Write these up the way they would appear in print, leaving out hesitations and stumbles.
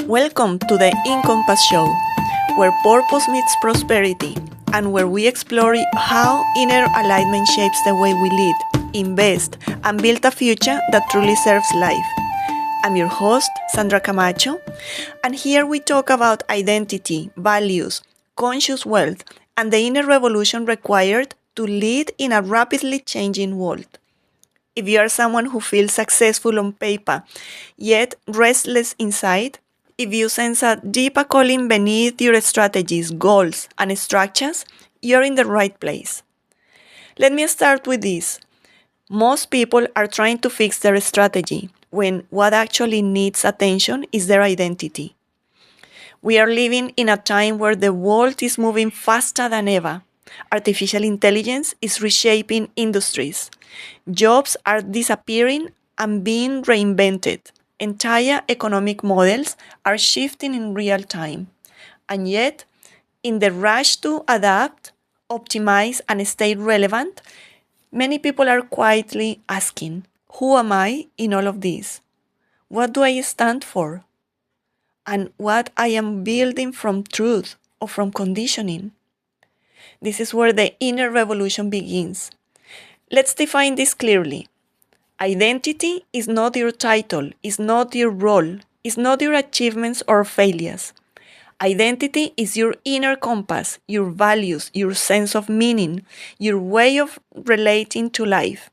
Welcome to the Incompass Show, where purpose meets prosperity and where we explore how inner alignment shapes the way we lead, invest, and build a future that truly serves life. I'm your host, Sandra Camacho, and here we talk about identity, values, conscious wealth, and the inner revolution required to lead in a rapidly changing world. If you are someone who feels successful on paper, yet restless inside, if you sense a deeper calling beneath your strategies, goals, and structures, you're in the right place. Let me start with this. Most people are trying to fix their strategy when what actually needs attention is their identity. We are living in a time where the world is moving faster than ever. Artificial intelligence is reshaping industries. Jobs are disappearing and being reinvented. Entire economic models are shifting in real time. And yet, in the rush to adapt, optimize, and stay relevant, many people are quietly asking, who am I in all of this? What do I stand for? And what I am building from truth or from conditioning? This is where the inner revolution begins. Let's define this clearly. Identity is not your title, is not your role, is not your achievements or failures. Identity is your inner compass, your values, your sense of meaning, your way of relating to life.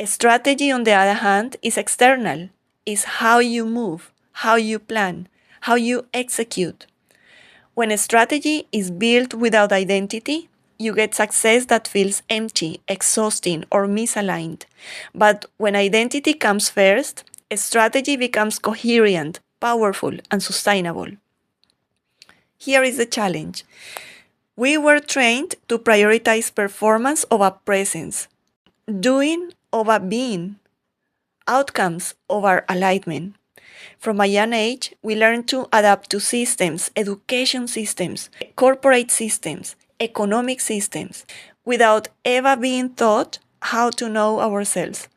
A strategy, on the other hand, is external, is how you move, how you plan, how you execute. When a strategy is built without identity, you get success that feels empty, exhausting, or misaligned. But when identity comes first, a strategy becomes coherent, powerful, and sustainable. Here is the challenge. We were trained to prioritize performance over presence, doing over being, outcomes over alignment. From a young age, we learn to adapt to systems, education systems, corporate systems, economic systems, without ever being taught how to know ourselves.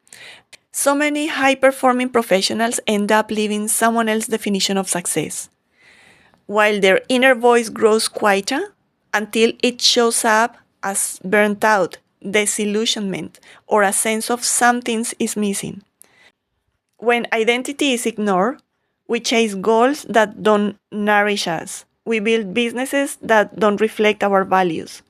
So many high-performing professionals end up living someone else's definition of success, while their inner voice grows quieter until it shows up as burnt out, disillusionment, or a sense of something is missing. When identity is ignored, we chase goals that don't nourish us. We build businesses that don't reflect our values.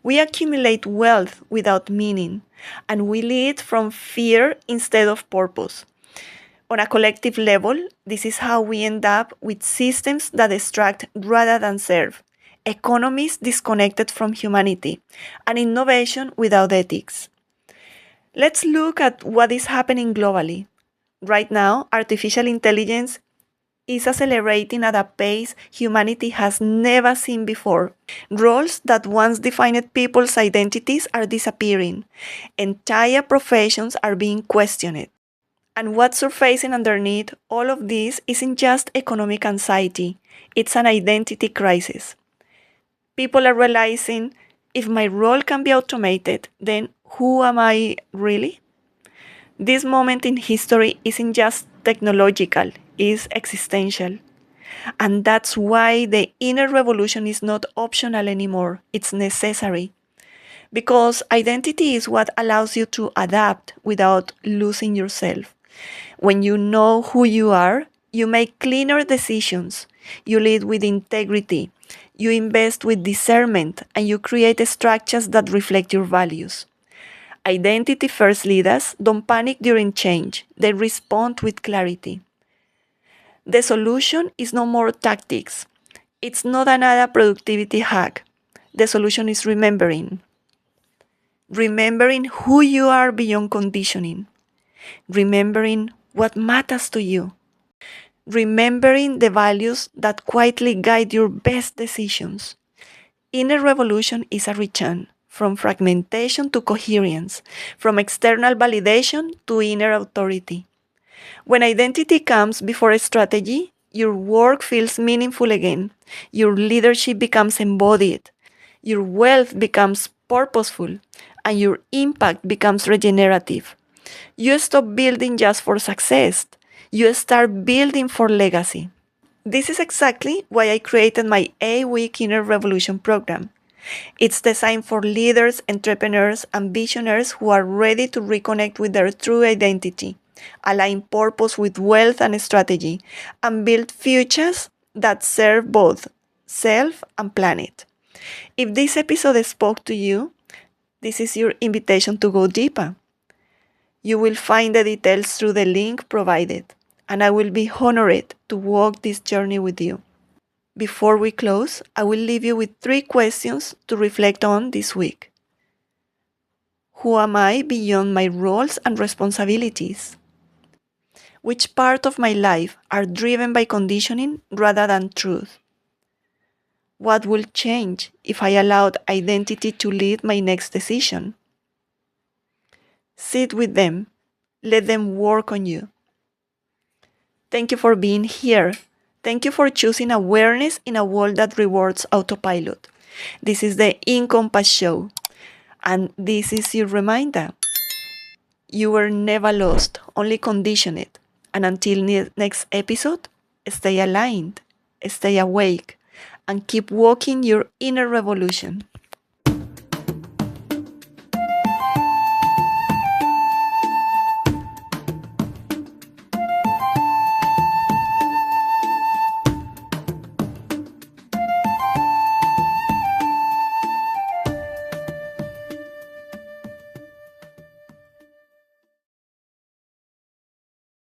We accumulate wealth without meaning, and we lead from fear instead of purpose. On a collective level, this is how we end up with systems that distract rather than serve, economies disconnected from humanity, and innovation without ethics. Let's look at what is happening globally. Right now, artificial intelligence is accelerating at a pace humanity has never seen before. Roles that once defined people's identities are disappearing. Entire professions are being questioned. And what's surfacing underneath all of this isn't just economic anxiety, it's an identity crisis. People are realizing, if my role can be automated, then who am I really? This moment in history isn't just technological, it's existential. And that's why the inner revolution is not optional anymore, it's necessary. Because identity is what allows you to adapt without losing yourself. When you know who you are, you make cleaner decisions, you lead with integrity, you invest with discernment, and you create structures that reflect your values. Identity-first leaders don't panic during change. They respond with clarity. The solution is no more tactics. It's not another productivity hack. The solution is remembering. Remembering who you are beyond conditioning. Remembering what matters to you. Remembering the values that quietly guide your best decisions. Inner revolution is a return from fragmentation to coherence, from external validation to inner authority. When identity comes before a strategy, your work feels meaningful again. Your leadership becomes embodied. Your wealth becomes purposeful. And your impact becomes regenerative. You stop building just for success. You start building for legacy. This is exactly why I created my A-Week Inner Revolution program. It's designed for leaders, entrepreneurs, and visionaries who are ready to reconnect with their true identity, align purpose with wealth and strategy, and build futures that serve both self and planet. If this episode spoke to you, this is your invitation to go deeper. You will find the details through the link provided, and I will be honored to walk this journey with you. Before we close, I will leave you with 3 questions to reflect on this week. Who am I beyond my roles and responsibilities? Which part of my life are driven by conditioning rather than truth? What will change if I allowed identity to lead my next decision? Sit with them. Let them work on you. Thank you for being here. Thank you for choosing awareness in a world that rewards autopilot. This is the Incompass Show, and this is your reminder. You were never lost, only conditioned. And until next episode, stay aligned, stay awake, and keep walking your inner revolution.